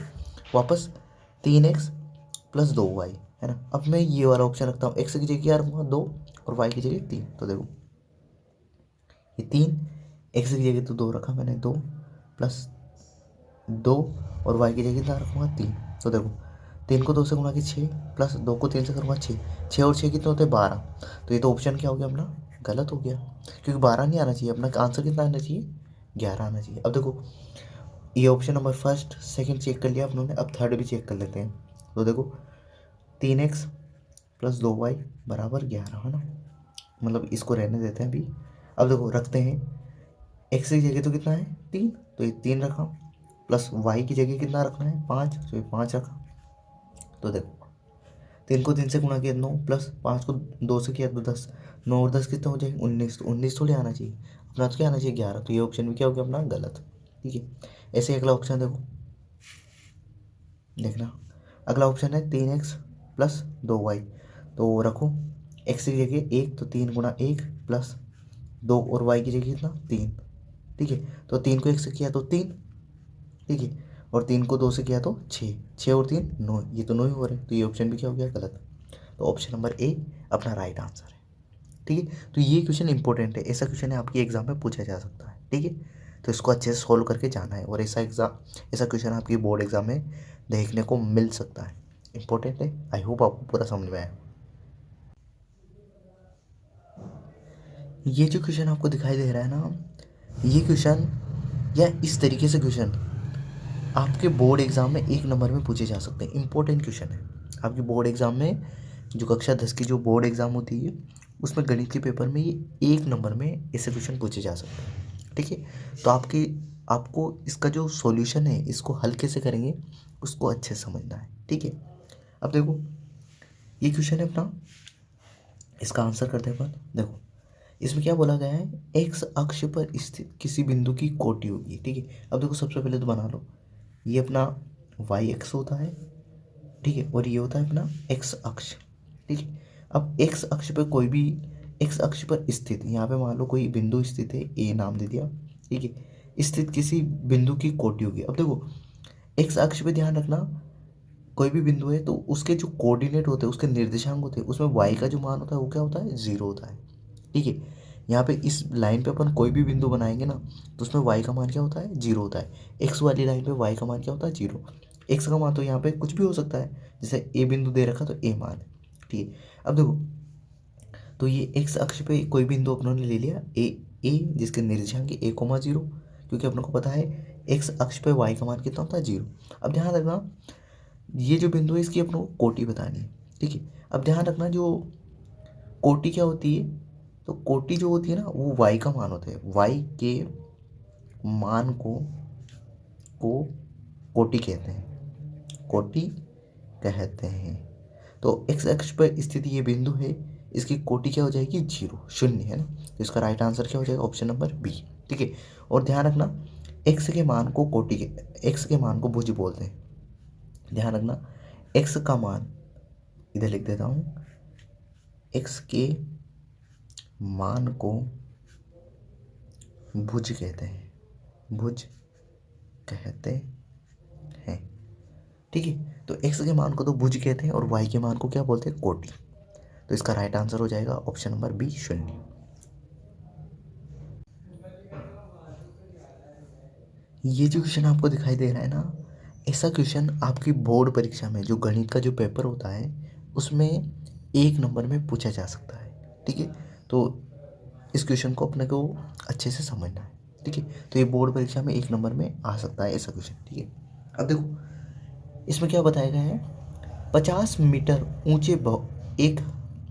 वापस 3x + 2y है ना, अब मैं ये वाला ऑप्शन रखता हूँ, x की जगह क्या रखूँगा 2, और y की जगह 3, तो देखो ये 3, x की जगह तो 2 रखा मैंने, 2 प्लस 2, और y की जगह कितना रखूँगा 3, तो देखो 3 को 2 से गुणा के 6, प्लस 2 को 3 से करूँगा 6, 6 और 6 कितने होते हैं 12, तो ये तो ऑप्शन क्या हो गया अपना गलत हो गया, क्योंकि 12 नहीं आना चाहिए, अपना आंसर कितना आना चाहिए 11 आना चाहिए। अब देखो ये option number first second check कर लिया अपनों ने, अब थर्ड भी चेक कर लेते हैं। तो देखो 3x + 2y = 11 है ना, मतलब इसको रहने देते हैं अभी। अब देखो रखते हैं, x की जगह तो कितना है 3, तो ये 3 रखा, प्लस y की जगह कितना रखना है 5, तो ये 5 रखा। तो देखो 3 को 3 से गुणा किया 9, प्लस 5 को 2 से किया तो 10, 9 और 10 कितने हो जाएंगे 19, तो 19 थोड़ी आना चाहिए, अपना तो क्या आना चाहिए 11, तो ये ऑप्शन भी क्या हो गया अपना गलत। ठीक है, ऐसे अगला ऑप्शन देखो, देखना अगला ऑप्शन है 3x प्लस 2y। तो रखो x की जगह 1, तो 3 × 1 प्लस 2 और y की जगह कितना 3। ठीक है, तो 3 को 1 से किया तो 3। ठीक है, और 3 को 2 से किया तो 6, 6 और 3 9, ये तो 9 ही हो रहे हैं, तो ये ऑप्शन भी क्या हो गया गलत। तो ऑप्शन नंबर ए अपना राइट आंसर है। ठीक है, तो ये क्वेश्चन इंपॉर्टेंट है, ऐसा क्वेश्चन है आपके एग्जाम में पूछा जा सकता है। ठीक है, तो इसको अच्छे से सॉल्व करके जाना है, और ऐसा क्वेश्चन आपकी बोर्ड एग्जाम में देखने को मिल सकता है, इंपॉर्टेंट है। आई होप आपको पूरा समझ में आया। ये जो क्वेश्चन आपको दिखाई दे रहा है ना, ये क्वेश्चन या इस तरीके से क्वेश्चन आपके बोर्ड एग्जाम में 1 नंबर में पूछे जा सकते हैं, इंपॉर्टेंट क्वेश्चन है। आपकी बोर्ड एग्जाम में जो कक्षा 10 की जो बोर्ड एग्जाम होती है, उसमें गणित के पेपर में ये 1 नंबर में ऐसे क्वेश्चन पूछे जा सकते हैं। ठीक है, तो आपको इसका जो सॉल्यूशन है, इसको हल कैसे करेंगे उसको अच्छे से समझना है। ठीक है, अब देखो ये क्वेश्चन है अपना, इसका आंसर करते हैं अपन। देखो इसमें क्या बोला गया है, एक्स अक्ष पर स्थित किसी बिंदु की कोटि होगी। ठीक है, अब देखो सबसे पहले तो बना लो, ये अपना वाई एक्स होता है। ठीक है, और ये होता है अपना एक्स अक्ष। ठीक है, अब एक्स अक्ष पर कोई भी, एक्स अक्ष पर स्थित, यहाँ पे मान लो कोई बिंदु स्थित है, ए नाम दे दिया। ठीक है, स्थित किसी बिंदु की कोटि होगी। अब देखो एक्स अक्ष पे ध्यान रखना, कोई भी बिंदु है तो उसके जो कोऑर्डिनेट होते हैं, उसके निर्देशांक होते हैं, उसमें वाई का जो मान होता है वो क्या होता है 0 होता है। ठीक है, यहाँ पे इस लाइन पे अपन कोई भी बिंदु बनाएंगे ना, तो उसमें वाई का मान क्या होता है 0 होता है। एक्स वाली लाइन पे वाई का मान क्या होता है 0। एक्स का मान तो यहाँ पे कुछ भी हो सकता है, जैसे ए बिंदु दे रखा तो ए मान है। ठीक है, अब देखो तो ये एक्स अक्ष पे कोई बिंदु अपनों ने ले लिया ए, ए जिसके निर्देशांक ए कोमा 0, क्योंकि अपनों को पता है एक्स अक्ष पे वाई का मान कितना होता है 0। अब ध्यान रखना ये जो बिंदु है इसकी अपनों को कोटि बतानी है। ठीक है, अब ध्यान रखना जो कोटि क्या होती है, तो कोटि जो होती है ना वो वाई का मान होता है, वाई के मान को कोटि कहते हैं, कोटि कहते हैं। तो एक्स अक्ष पर स्थित ये बिंदु है, इसकी कोटि क्या हो जाएगी 0, शून्य है ना, तो इसका राइट आंसर क्या हो जाएगा ऑप्शन नंबर बी। ठीक है, और ध्यान रखना एक्स के मान को कोटि के, एक्स के मान को भुज बोलते हैं। ध्यान रखना एक्स का मान इधर लिख देता हूँ, एक्स के मान को भुज कहते हैं, भुज कहते हैं। ठीक है, तो एक्स के मान को तो भुज कहते हैं और वाई के मान को क्या बोलते हैं कोटि। तो इसका राइट आंसर हो जाएगा ऑप्शन नंबर बी 0। ये जो क्वेश्चन आपको दिखाई दे रहा है ना, ऐसा क्वेश्चन आपकी बोर्ड परीक्षा में जो गणित का जो पेपर होता है उसमें 1 नंबर में पूछा जा सकता है। ठीक है, तो इस क्वेश्चन को अपने को अच्छे से समझना है। ठीक है, तो ये बोर्ड परीक्षा में 1 नंबर में आ सकता है ऐसा क्वेश्चन। ठीक है, अब देखो इसमें क्या बताया गया है, 50 मीटर ऊंचे एक,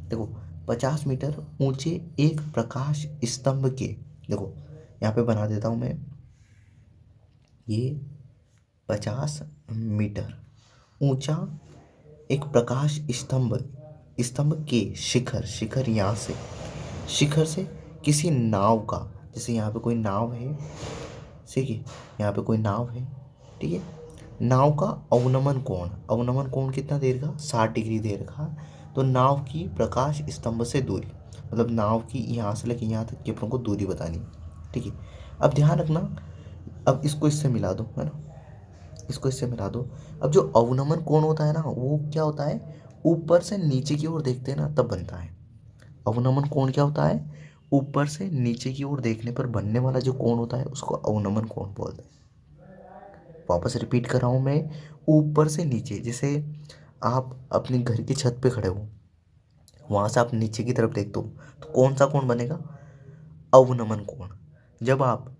देखो 50 मीटर ऊंचे एक प्रकाश स्तंभ के, देखो यहाँ पे बना देता हूँ मैं, ये 50 मीटर ऊंचा एक प्रकाश स्तंभ, स्तंभ के शिखर, शिखर यहाँ से, शिखर से किसी नाव का, जैसे यहाँ पे कोई नाव है, ठीक है यहाँ पे कोई नाव है। ठीक है, नाव का अवनमन कोण, अवनमन कोण कितना दे रखा 60 डिग्री दे रखा, तो नाव की प्रकाश स्तंभ से दूरी, मतलब नाव की यहाँ से लेके यहाँ तक की अपन को दूरी बतानी। ठीक है, अब ध्यान रखना, अब इसको इससे मिला दो, है ना, इसको इससे मिला दो। अब जो अवनमन कोण होता है ना वो क्या होता है, ऊपर से नीचे की ओर देखते हैं ना तब बनता है। अवनमन कोण क्या होता है, ऊपर से नीचे की ओर देखने पर बनने वाला जो कोण होता है उसको अवनमन कोण बोलते हैं। वापस रिपीट कर रहा हूँ मैं, ऊपर से नीचे, जैसे आप अपने घर की छत पे खड़े हो, वहाँ से आप नीचे की तरफ देखते हो तो कौन सा कोण बनेगा, अवनमन कोण। जब आप,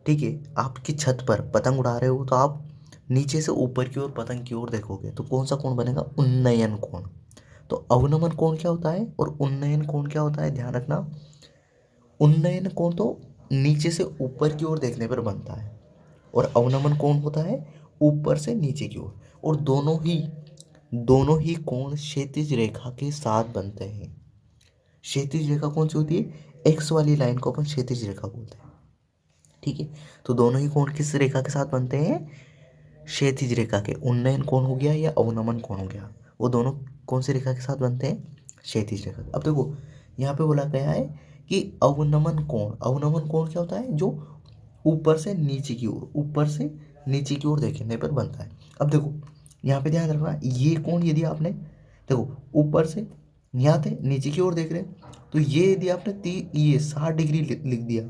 ठीक है, आपकी छत पर पतंग उड़ा रहे हो तो आप नीचे से ऊपर की ओर पतंग की ओर देखोगे तो कौन सा कोण बनेगा, उन्नयन कोण। तो अवनमन कोण क्या होता है और उन्नयन कोण क्या होता है, ध्यान रखना, उन्नयन कोण तो नीचे से ऊपर की ओर देखने पर बनता है और अवनमन कोण होता है ऊपर से नीचे की ओर, और दोनों ही कोण क्षैतिज रेखा के साथ बनते हैं। क्षैतिज रेखा कौन सी होती है, एक्स वाली लाइन को अपन क्षैतिज रेखा बोलते हैं। ठीक है, तो दोनों ही कोण किस रेखा के साथ बनते हैं? क्षैतिज रेखा के। उन्नयन कोण हो गया या अवनमन कोण हो गया, वो दोनों कौन सी रेखा के साथ बनते हैं? क्षैतिज रेखा। अब देखो यहाँ पे बोला गया है कि अवनमन कोण, अवनमन कोण क्या होता है? जो ऊपर से नीचे की ओर, ऊपर से नीचे की ओर देखने पर बनता है। अब देखो यहाँ पे ध्यान रखना, ये कोण यदि आपने देखो ऊपर से यहाँ थे नीचे की ओर देख रहे हैं, तो ये यदि आपने ये 60 डिग्री लिख दिया,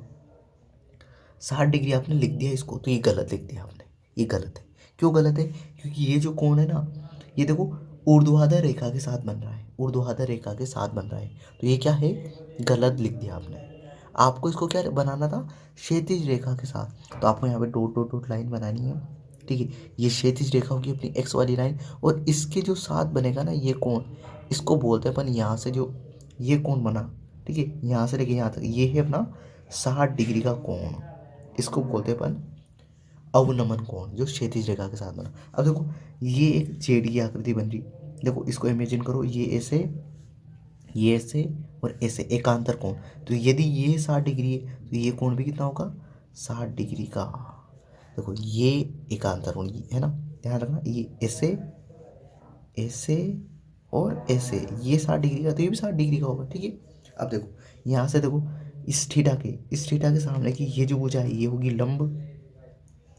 60 डिग्री आपने लिख दिया इसको, तो ये गलत लिख दिया आपने, ये गलत है। क्यों गलत है? क्योंकि ये जो कोण है ना, ये देखो ऊर्ध्वाधर रेखा के साथ बन रहा है, ऊर्ध्वाधर रेखा के साथ बन रहा है, तो ये क्या है? गलत लिख दिया आपने। आपको इसको क्या बनाना था? क्षैतिज रेखा के साथ। तो आपको यहाँ पे डॉट डॉट डॉट लाइन बनानी है। ठीक है, ये क्षैतिज रेखा होगी अपनी एक्स वाली लाइन, और इसके जो साथ बनेगा ना ये कोण, इसको बोलते हैं अपन, यहाँ से जो ये कोण बना, ठीक है, यहाँ से लेके यहाँ तक, ये है अपना 60 डिग्री का कोण, इसको बोलते हैं अपन अवनमन कोण, जो क्षैतिज रेखा के साथ बना। अब देखो ये एक जेडी की आकृति बन रही, देखो इसको इमेजिन करो, ये ऐसे और ऐसे एकांतर कोण, तो यदि ये 60 डिग्री है तो ये कोण भी कितना होगा? 60 डिग्री का। देखो ये एकांतर कोण है ना, ध्यान रखना, ये ऐसे ऐसे और ऐसे, ये 60 डिग्री का, तो ये भी 60 डिग्री का होगा। ठीक है, अब देखो यहाँ से देखो इस थीटा के सामने की ये जो भुजा है ये होगी लंब,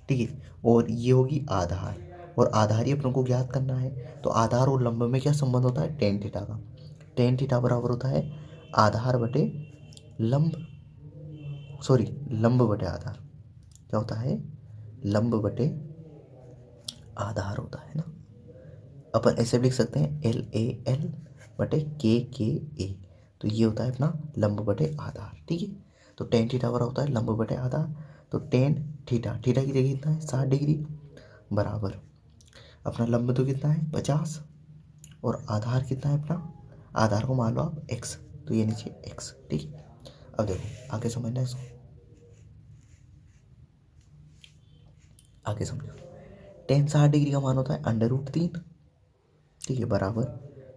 ठीक है, और ये होगी आधार, और आधार ही अपन को ज्ञात करना है। तो आधार और लंब में क्या संबंध होता है? टेन थीटा का। टेन थीटा बराबर होता है आधार बटे लंब, सॉरी लंब बटे आधार। क्या होता है? लंब बटे आधार होता है ना। अपन ऐसे भी लिख सकते हैं LAL बटे KKA, तो ये होता है अपना लंब बटे आधार। ठीक है, तो टेन थीटा बराबर होता है लंब बटे आधार, तो टेन थीटा, थीटा की जगह कितना है? 60 डिग्री, बराबर अपना लंब तो कितना है? 50, और आधार कितना है अपना? आधार को मान लो आप x, तो ये नीचे x। ठीक है, अब देखो आगे समझना इसको, आगे समझो। टेन 60 डिग्री का मान होता है √3, ठीक है, बराबर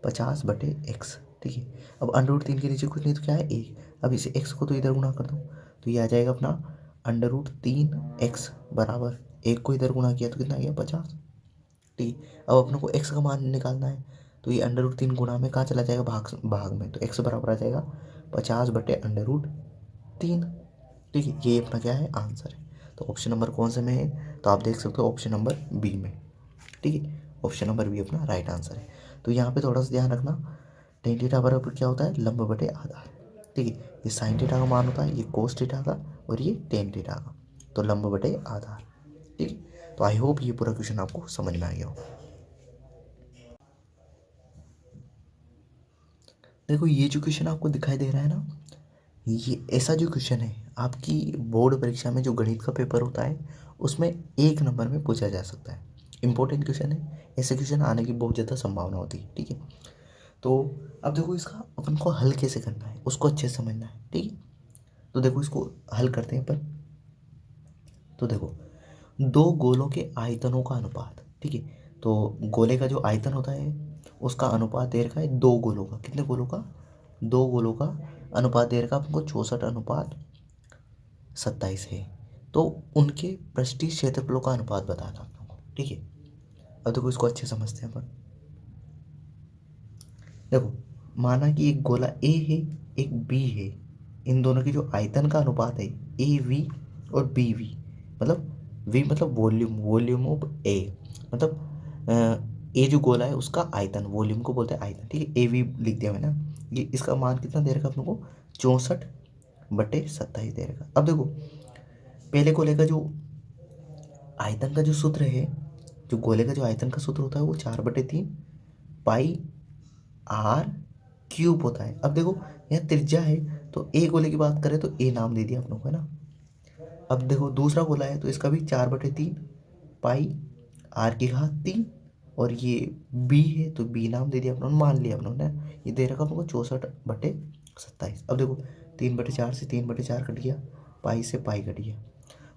50 बटे x। ठीक है, अब √3 के नीचे कुछ नहीं तो क्या है? 1। अब इसे x को तो इधर गुणा कर दो, तो ये आ जाएगा अपना √3x बराबर 1 को इधर गुणा किया तो कितना आ गया? 50। ठीक है, अब अपने को x का मान निकालना है, तो ये √3 गुणा में कहाँ चला जाएगा? भाग में, तो x बराबर आ जाएगा 50 बटे √3। ठीक है, ये अपना क्या है? आंसर है। तो ऑप्शन नंबर कौन से में है? तो आप देख सकते हो ऑप्शन नंबर बी में। ठीक है, ऑप्शन नंबर बी अपना राइट आंसर है। तो यहाँ पे थोड़ा सा ध्यान रखना, टेन थीटा बराबर क्या होता है? लंब बटे आधार। ठीक है, ये साइन थीटा का मान होता है, ये कोस थीटा का, और ये टेन थीटा का, तो लंब बटे आधार। ठीक है, तो आई होप ये पूरा क्वेश्चन आपको समझ में आ गया हो। देखो ये जो क्वेश्चन आपको दिखाई दे रहा है ना, ये ऐसा जो क्वेश्चन है आपकी बोर्ड परीक्षा में जो गणित का पेपर होता है उसमें 1 नंबर में पूछा जा सकता है। इंपॉर्टेंट क्वेश्चन है, ऐसे क्वेश्चन आने की बहुत ज़्यादा संभावना होती है। ठीक है, तो अब देखो इसका अपन को हल कैसे करना है उसको अच्छे से समझना है। ठीक है, तो देखो इसको हल करते हैं अपन। तो देखो दो गोलों के आयतनों का अनुपात, ठीक है, तो गोले का जो आयतन होता है उसका अनुपात दे रखा है दो गोलों का। कितने गोलों का? दो गोलों का अनुपात दे रखा है आपको 64:27 है। तो उनके पृष्ठीय क्षेत्रफलों का अनुपात बताना आप लोगों को। ठीक है, अब देखो इसको अच्छे समझते हैं अपन। देखो माना कि एक गोला ए है एक बी है, इन दोनों की जो आयतन का अनुपात है AV और BV, मतलब V मतलब वॉल्यूम, वॉल्यूम ऑफ ए, मतलब ए जो गोला है उसका आयतन, वॉल्यूम को बोलते हैं आयतन। ठीक है, AV लिख दिया मैंने। ये इसका मान कितना दे रखा है अपने को? 64/27 दे रखा। अब देखो पहले गोले का जो आयतन का जो सूत्र है, जो गोले का जो आयतन का सूत्र होता है वो 4/3 पाई r³ होता है। अब देखो यहाँ त्रिज्या है, तो ए गोले की बात करें तो ए नाम दे दिया अपनों को, है ना। अब देखो दूसरा गोला है तो इसका भी 4/3 पाई r³, और ये बी है तो बी नाम दे दिया अपनों, मान लिया अपनों ने। ये दे रखा अपनों को 64/27। अब देखो 3/4 से 3/4 कट गया, पाई से पाई कट गया,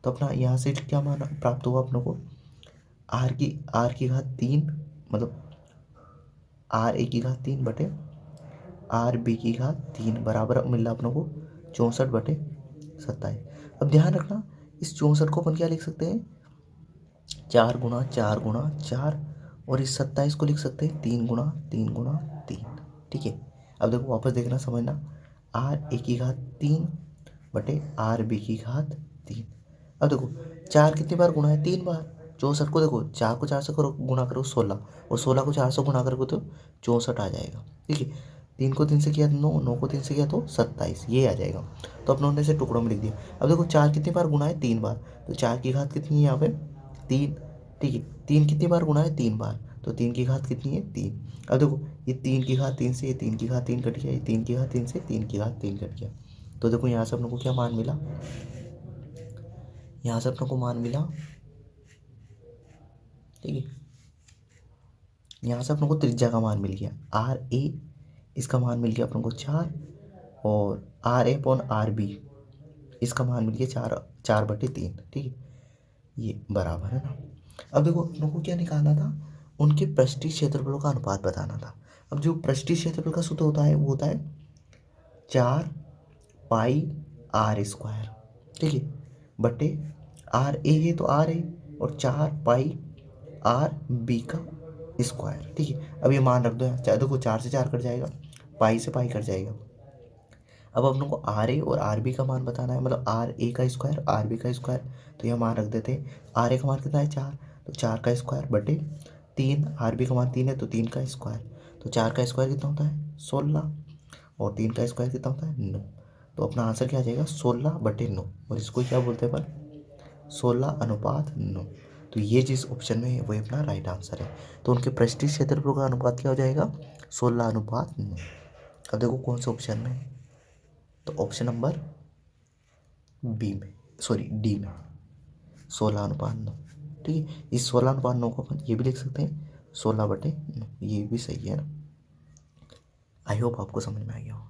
तो अपना यहाँ से क्या मान प्राप्त हुआ अपनों को? r³, मतलब r⁴ बटे r⁵ बराबर मिल रहा अपनों को 64/27। अब ध्यान रखना इस 64 को अपन क्या लिख सकते हैं, 4 × 4 × 4, और इस 27 को लिख सकते हैं 3 × 3 × 3। ठीक है, अब देखो वापस देखना समझना, r⁴ अब देखो 4 कितनी बार गुणा है, 3 बार। 64 को देखो 4 को 4 से करो गुणा करो 16, और 16 को 4 से गुणा करोगे तो 64 आ जाएगा। ठीक है, 3 को 3 से किया 9, 9 को 3 से किया तो 27, ये आ जाएगा। तो अपनों ने इसे टुकड़ों में लिख दिया। अब देखो 4 कितनी बार गुणा है, 3 बार, तो 4 की घात कितनी है यहाँ पे 3। ठीक है, 3 कितनी बार गुणा है, 3 बार, तो 3 की घात कितनी है 3। अब देखो ये 3 की घात 3 से, ये 3 की घात 3 कट गया, ये 3 की घात 3 से 3 की घात 3 कट गया। तो देखो यहाँ से अपनों को क्या मान मिला, यहाँ से अपनों को मान मिला, ठीक है, यहाँ से अपनों को त्रिज्या का मान मिल गया RA, इसका मान मिल गया अपनों को 4, और RA/RB इसका मान मिल गया 4/3। ठीक है, ये बराबर है ना। अब देखो अपनों को क्या निकालना था, उनके पृष्ठीय क्षेत्रफलों का अनुपात बताना था। अब जो पृष्ठीय क्षेत्रफल का सूत्र होता है वो होता है 4πr²। ठीक है, बटे RA है तो RA, और 4πRB का स्क्वायर। ठीक है, अब ये मान रख दो यहाँ, देखो 4 से 4 कट जाएगा, पाई से पाई कट जाएगा। अब हम लोग को RA और RB का मान बताना है, मतलब RA का स्क्वायर RB का स्क्वायर। तो यह मान रख देते हैं, RA का मान कितना है 4, तो 4 का स्क्वायर बटे 3, RB का मान 3 है तो 3 का स्क्वायर, तो 4 का स्क्वायर कितना होता है 16, और 3 का स्क्वायर कितना होता है 9। तो अपना आंसर क्या आ जाएगा 16/9, और इसको क्या बोलते हैं अपन 16:9। तो ये जिस ऑप्शन में है वही अपना राइट आंसर है। तो उनके पृष्ठीय क्षेत्रफल का अनुपात क्या हो जाएगा 16:9। अब देखो कौन से ऑप्शन में है, तो ऑप्शन नंबर डी में 16:9। ठीक है, इस 16:9 को अपन ये भी लिख सकते हैं 16/9, ये भी सही है ना। आई होप आपको समझ में आ गया हो।